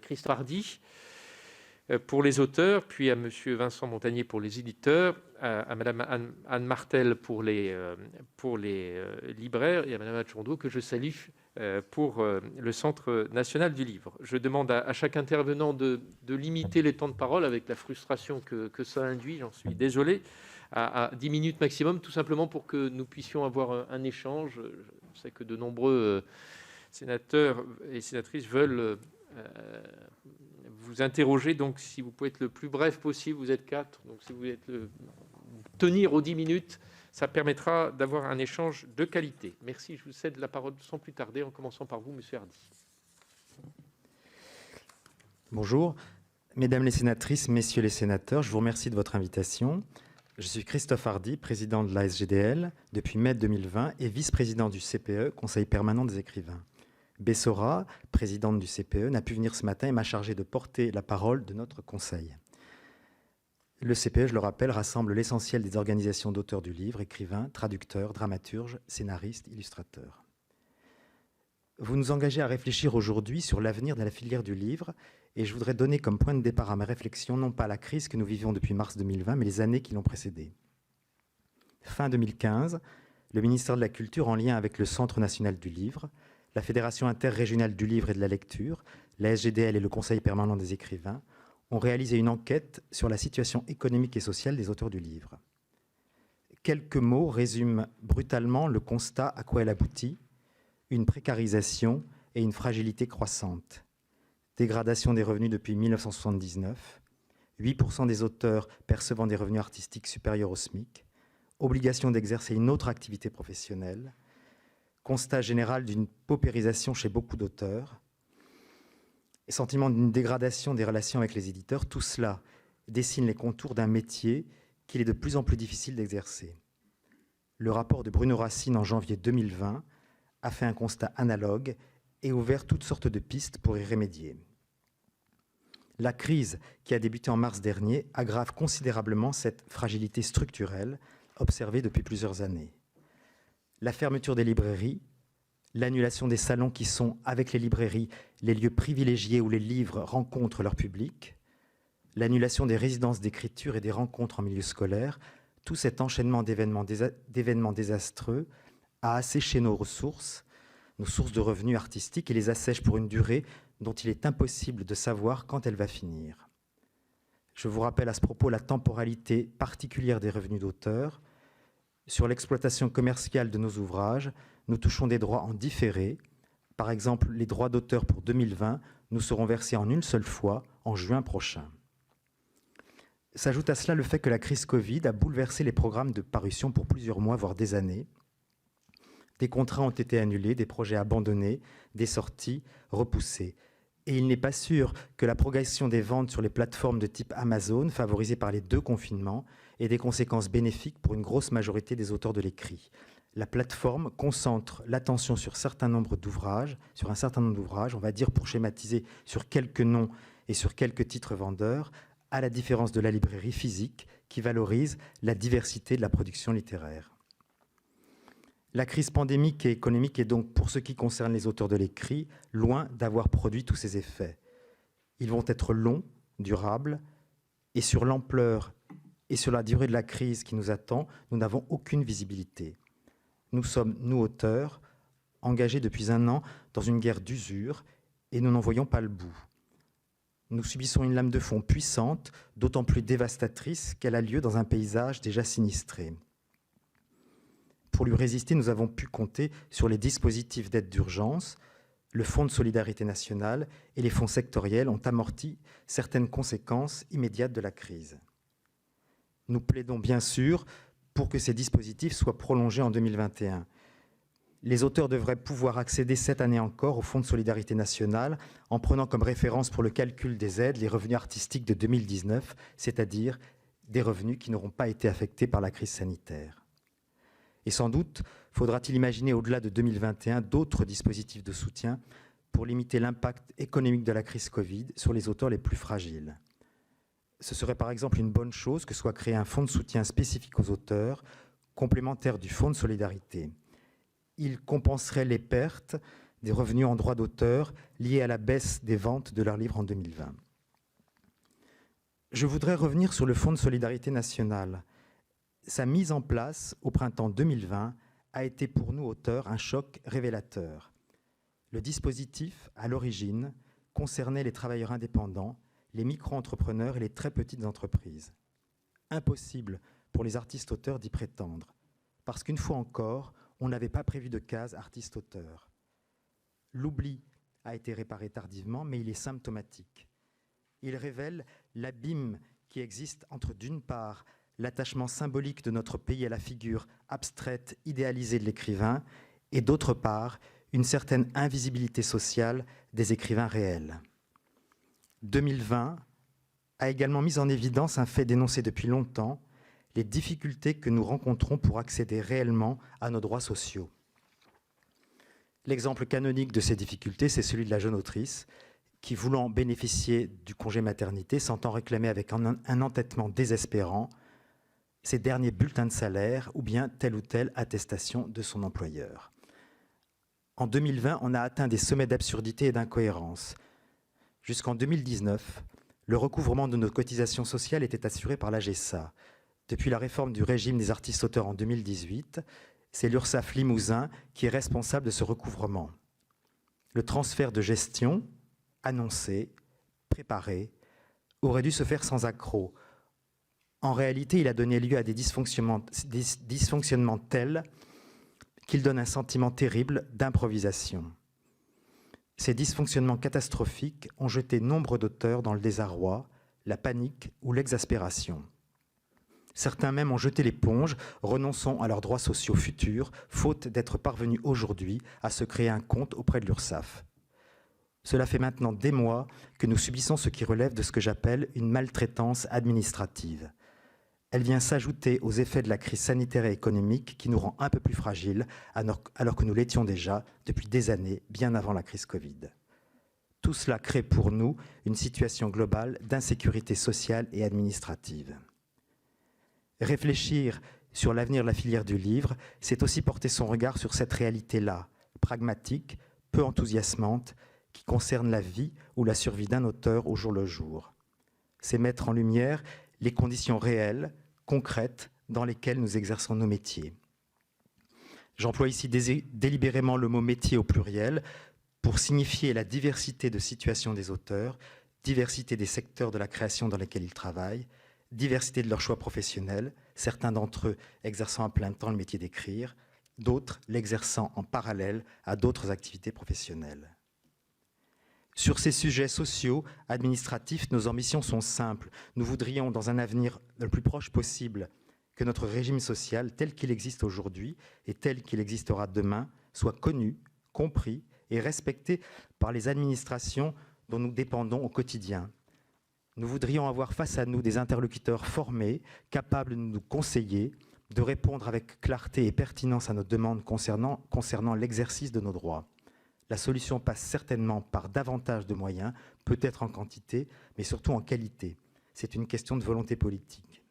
Christophe Hardy pour les auteurs, puis à M. Vincent Montagnier pour les éditeurs, à Mme Anne Martel pour les libraires et à Mme Atchondo, que je salue, pour le Centre national du livre. Je demande à chaque intervenant de limiter les temps de parole avec la frustration que ça induit, j'en suis désolé, à 10 minutes maximum, tout simplement pour que nous puissions avoir un échange. Je sais que de nombreux sénateurs et sénatrices veulent vous interroger, donc si vous pouvez être le plus bref possible, vous êtes 4, donc si vous voulez tenir aux 10 minutes, ça permettra d'avoir un échange de qualité. Merci, je vous cède la parole sans plus tarder, en commençant par vous, Monsieur Hardy. Bonjour, Mesdames les sénatrices, Messieurs les sénateurs, je vous remercie de votre invitation. Je suis Christophe Hardy, président de la SGDL depuis mai 2020 et vice-président du CPE, Conseil permanent des écrivains. Bessora, présidente du CPE, n'a pu venir ce matin et m'a chargé de porter la parole de notre conseil. Le CPE, je le rappelle, rassemble l'essentiel des organisations d'auteurs du livre, écrivains, traducteurs, dramaturges, scénaristes, illustrateurs. Vous nous engagez à réfléchir aujourd'hui sur l'avenir de la filière du livre et je voudrais donner comme point de départ à ma réflexion non pas la crise que nous vivions depuis mars 2020, mais les années qui l'ont précédée. Fin 2015, le ministère de la Culture, en lien avec le Centre national du livre, la Fédération interrégionale du livre et de la lecture, la SGDL et le Conseil permanent des écrivains ont réalisé une enquête sur la situation économique et sociale des auteurs du livre. Quelques mots résument brutalement le constat à quoi elle aboutit: une précarisation et une fragilité croissante. Dégradation des revenus depuis 1979, 8% des auteurs percevant des revenus artistiques supérieurs au SMIC, obligation d'exercer une autre activité professionnelle, constat général d'une paupérisation chez beaucoup d'auteurs, et sentiment d'une dégradation des relations avec les éditeurs, tout cela dessine les contours d'un métier qu'il est de plus en plus difficile d'exercer. Le rapport de Bruno Racine en janvier 2020 a fait un constat analogue et ouvert toutes sortes de pistes pour y remédier. La crise qui a débuté en mars dernier aggrave considérablement cette fragilité structurelle observée depuis plusieurs années. La fermeture des librairies, l'annulation des salons qui sont, avec les librairies, les lieux privilégiés où les livres rencontrent leur public, l'annulation des résidences d'écriture et des rencontres en milieu scolaire, tout cet enchaînement d'événements désastreux a asséché nos sources de revenus artistiques et les assèche pour une durée dont il est impossible de savoir quand elle va finir. Je vous rappelle à ce propos la temporalité particulière des revenus d'auteur. Sur l'exploitation commerciale de nos ouvrages, nous touchons des droits en différé. Par exemple, les droits d'auteur pour 2020 nous seront versés en une seule fois, en juin prochain. S'ajoute à cela le fait que la crise Covid a bouleversé les programmes de parution pour plusieurs mois, voire des années. Des contrats ont été annulés, des projets abandonnés, des sorties repoussées. Et il n'est pas sûr que la progression des ventes sur les plateformes de type Amazon, favorisées par les 2 confinements, ait des conséquences bénéfiques pour une grosse majorité des auteurs de l'écrit. La plateforme concentre l'attention sur un certain nombre d'ouvrages, on va dire pour schématiser, sur quelques noms et sur quelques titres vendeurs, à la différence de la librairie physique qui valorise la diversité de la production littéraire. La crise pandémique et économique est donc, pour ce qui concerne les auteurs de l'écrit, loin d'avoir produit tous ces effets. Ils vont être longs, durables, et sur l'ampleur et sur la durée de la crise qui nous attend, nous n'avons aucune visibilité. Nous sommes, nous auteurs, engagés depuis 1 an dans une guerre d'usure et nous n'en voyons pas le bout. Nous subissons une lame de fond puissante, d'autant plus dévastatrice qu'elle a lieu dans un paysage déjà sinistré. Pour lui résister, nous avons pu compter sur les dispositifs d'aide d'urgence. Le Fonds de solidarité nationale et les fonds sectoriels ont amorti certaines conséquences immédiates de la crise. Nous plaidons bien sûr pour que ces dispositifs soient prolongés en 2021. Les auteurs devraient pouvoir accéder cette année encore au Fonds de solidarité nationale en prenant comme référence pour le calcul des aides les revenus artistiques de 2019, c'est-à-dire des revenus qui n'auront pas été affectés par la crise sanitaire. Et sans doute faudra-t-il imaginer au-delà de 2021 d'autres dispositifs de soutien pour limiter l'impact économique de la crise Covid sur les auteurs les plus fragiles. Ce serait par exemple une bonne chose que soit créé un fonds de soutien spécifique aux auteurs, complémentaire du fonds de solidarité. Il compenserait les pertes des revenus en droit d'auteur liés à la baisse des ventes de leurs livres en 2020. Je voudrais revenir sur le Fonds de solidarité nationale. Sa mise en place au printemps 2020 a été pour nous, auteurs, un choc révélateur. Le dispositif, à l'origine, concernait les travailleurs indépendants, les micro-entrepreneurs et les très petites entreprises. Impossible pour les artistes-auteurs d'y prétendre, parce qu'une fois encore, on n'avait pas prévu de case artiste-auteur. L'oubli a été réparé tardivement, mais il est symptomatique. Il révèle l'abîme qui existe entre, d'une part, l'attachement symbolique de notre pays à la figure abstraite, idéalisée de l'écrivain, et d'autre part, une certaine invisibilité sociale des écrivains réels. 2020 a également mis en évidence un fait dénoncé depuis longtemps, les difficultés que nous rencontrons pour accéder réellement à nos droits sociaux. L'exemple canonique de ces difficultés, c'est celui de la jeune autrice qui, voulant bénéficier du congé maternité, s'entend réclamer avec un entêtement désespérant ses derniers bulletins de salaire ou bien telle ou telle attestation de son employeur. En 2020, on a atteint des sommets d'absurdité et d'incohérence. Jusqu'en 2019, le recouvrement de nos cotisations sociales était assuré par l'AGESA. Depuis la réforme du régime des artistes-auteurs en 2018, c'est l'URSSAF Limousin qui est responsable de ce recouvrement. Le transfert de gestion, annoncé, préparé, aurait dû se faire sans accroc. En réalité, il a donné lieu à des dysfonctionnements tels qu'il donne un sentiment terrible d'improvisation. Ces dysfonctionnements catastrophiques ont jeté nombre d'auteurs dans le désarroi, la panique ou l'exaspération. Certains même ont jeté l'éponge, renonçant à leurs droits sociaux futurs, faute d'être parvenus aujourd'hui à se créer un compte auprès de l'URSSAF. Cela fait maintenant des mois que nous subissons ce qui relève de ce que j'appelle une maltraitance administrative. Elle vient s'ajouter aux effets de la crise sanitaire et économique qui nous rend un peu plus fragiles, alors que nous l'étions déjà depuis des années, bien avant la crise Covid. Tout cela crée pour nous une situation globale d'insécurité sociale et administrative. Réfléchir sur l'avenir de la filière du livre, c'est aussi porter son regard sur cette réalité-là, pragmatique, peu enthousiasmante, qui concerne la vie ou la survie d'un auteur au jour le jour. C'est mettre en lumière les conditions réelles, concrètes, dans lesquelles nous exerçons nos métiers. J'emploie ici délibérément le mot « métier » au pluriel pour signifier la diversité de situations des auteurs, diversité des secteurs de la création dans lesquels ils travaillent, diversité de leurs choix professionnels, certains d'entre eux exerçant à plein temps le métier d'écrire, d'autres l'exerçant en parallèle à d'autres activités professionnelles. Sur ces sujets sociaux, administratifs, nos ambitions sont simples. Nous voudrions, dans un avenir le plus proche possible, que notre régime social, tel qu'il existe aujourd'hui et tel qu'il existera demain, soit connu, compris et respecté par les administrations dont nous dépendons au quotidien. Nous voudrions avoir face à nous des interlocuteurs formés, capables de nous conseiller, de répondre avec clarté et pertinence à nos demandes concernant l'exercice de nos droits. La solution passe certainement par davantage de moyens, peut-être en quantité, mais surtout en qualité. C'est une question de volonté politique.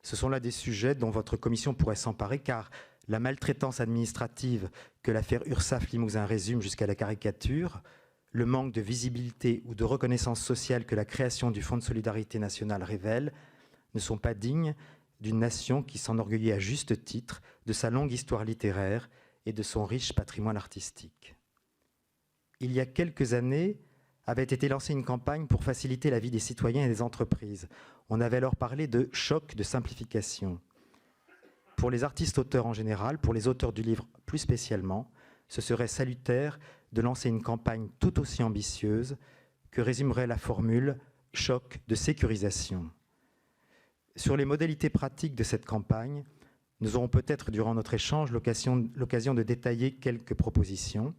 Ce sont là des sujets dont votre commission pourrait s'emparer, car la maltraitance administrative que l'affaire URSSAF Limousin résume jusqu'à la caricature, le manque de visibilité ou de reconnaissance sociale que la création du Fonds de solidarité nationale révèle, ne sont pas dignes d'une nation qui s'enorgueillit à juste titre de sa longue histoire littéraire et de son riche patrimoine artistique. Il y a quelques années, avait été lancée une campagne pour faciliter la vie des citoyens et des entreprises. On avait alors parlé de choc de simplification. Pour les artistes-auteurs en général, pour les auteurs du livre plus spécialement, ce serait salutaire de lancer une campagne tout aussi ambitieuse que résumerait la formule « choc de sécurisation ». Sur les modalités pratiques de cette campagne, nous aurons peut-être, durant notre échange, l'occasion de détailler quelques propositions.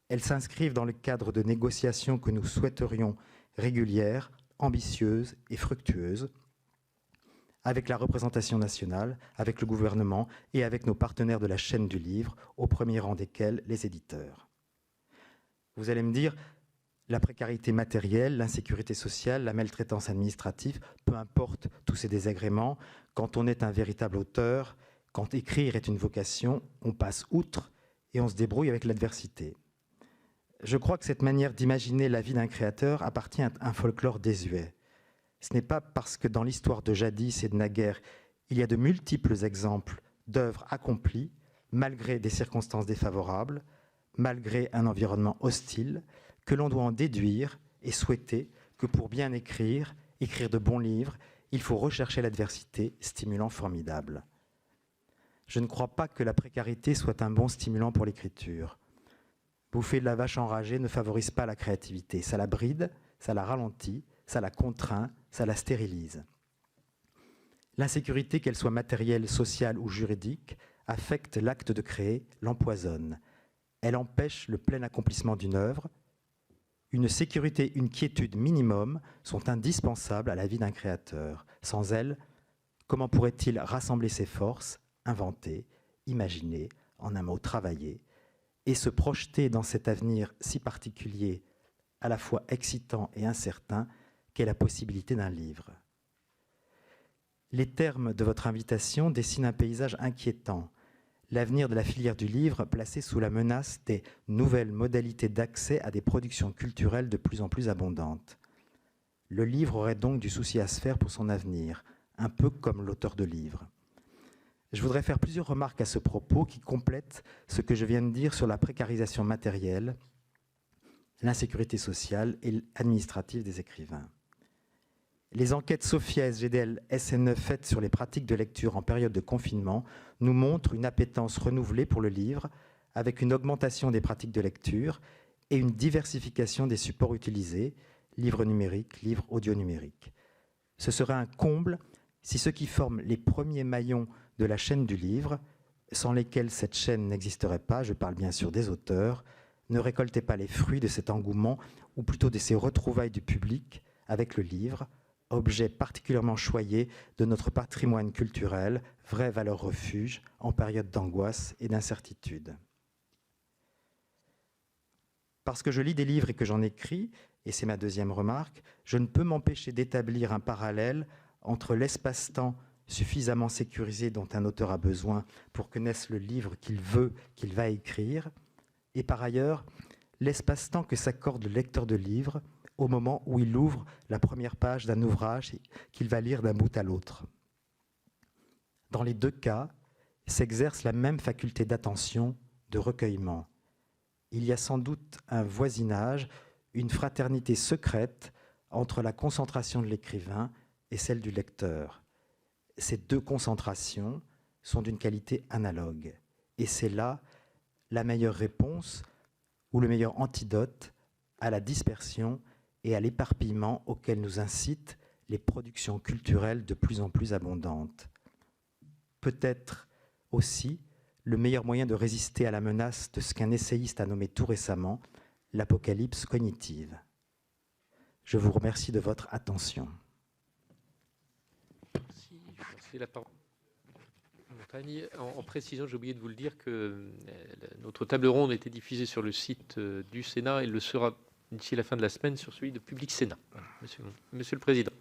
Elles s'inscrivent dans le cadre de négociations que nous souhaiterions régulières, ambitieuses et fructueuses, avec la représentation nationale, avec le gouvernement et avec nos partenaires de la chaîne du livre, au premier rang desquels les éditeurs. Vous allez me dire, la précarité matérielle, l'insécurité sociale, la maltraitance administrative, peu importe tous ces désagréments, quand on est un véritable auteur, quand écrire est une vocation, on passe outre et on se débrouille avec l'adversité. Je crois que cette manière d'imaginer la vie d'un créateur appartient à un folklore désuet. Ce n'est pas parce que dans l'histoire de jadis et de naguère, il y a de multiples exemples d'œuvres accomplies, malgré des circonstances défavorables, malgré un environnement hostile, que l'on doit en déduire et souhaiter que pour bien écrire de bons livres, il faut rechercher l'adversité, stimulant formidable. Je ne crois pas que la précarité soit un bon stimulant pour l'écriture. Bouffer de la vache enragée ne favorise pas la créativité. Ça la bride, ça la ralentit, ça la contraint, ça la stérilise. L'insécurité, qu'elle soit matérielle, sociale ou juridique, affecte l'acte de créer, l'empoisonne. Elle empêche le plein accomplissement d'une œuvre. Une sécurité, une quiétude minimum sont indispensables à la vie d'un créateur. Sans elles, comment pourrait-il rassembler ses forces, inventer, imaginer, en un mot travailler, et se projeter dans cet avenir si particulier, à la fois excitant et incertain, qu'est la possibilité d'un livre. Les termes de votre invitation dessinent un paysage inquiétant. L'avenir de la filière du livre placé sous la menace des nouvelles modalités d'accès à des productions culturelles de plus en plus abondantes. Le livre aurait donc du souci à se faire pour son avenir, un peu comme l'auteur de livres. Je voudrais faire plusieurs remarques à ce propos qui complètent ce que je viens de dire sur la précarisation matérielle, l'insécurité sociale et administrative des écrivains. Les enquêtes SOPHIA, SGDL, SNE faites sur les pratiques de lecture en période de confinement nous montrent une appétence renouvelée pour le livre, avec une augmentation des pratiques de lecture et une diversification des supports utilisés, livres numériques, livres audio numériques. Ce serait un comble si ceux qui forment les premiers maillons de la chaîne du livre, sans lesquels cette chaîne n'existerait pas, je parle bien sûr des auteurs, ne récoltaient pas les fruits de cet engouement, ou plutôt de ces retrouvailles du public avec le livre, objet particulièrement choyé de notre patrimoine culturel, vraie valeur refuge en période d'angoisse et d'incertitude. Parce que je lis des livres et que j'en écris, et c'est ma deuxième remarque, je ne peux m'empêcher d'établir un parallèle entre l'espace-temps suffisamment sécurisé dont un auteur a besoin pour que naisse le livre qu'il veut, qu'il va écrire, et par ailleurs, l'espace-temps que s'accorde le lecteur de livres au moment où il ouvre la première page d'un ouvrage qu'il va lire d'un bout à l'autre. Dans les deux cas, s'exerce la même faculté d'attention, de recueillement. Il y a sans doute un voisinage, une fraternité secrète entre la concentration de l'écrivain et celle du lecteur. Ces deux concentrations sont d'une qualité analogue. Et c'est là la meilleure réponse ou le meilleur antidote à la dispersion et à l'éparpillement auquel nous incitent les productions culturelles de plus en plus abondantes. Peut-être aussi le meilleur moyen de résister à la menace de ce qu'un essayiste a nommé tout récemment l'apocalypse cognitive. Je vous remercie de votre attention. Merci. La parole. En précision, j'ai oublié de vous le dire que notre table ronde a été diffusée sur le site du Sénat et le sera d'ici la fin de la semaine sur celui de Public Sénat. Monsieur le Président.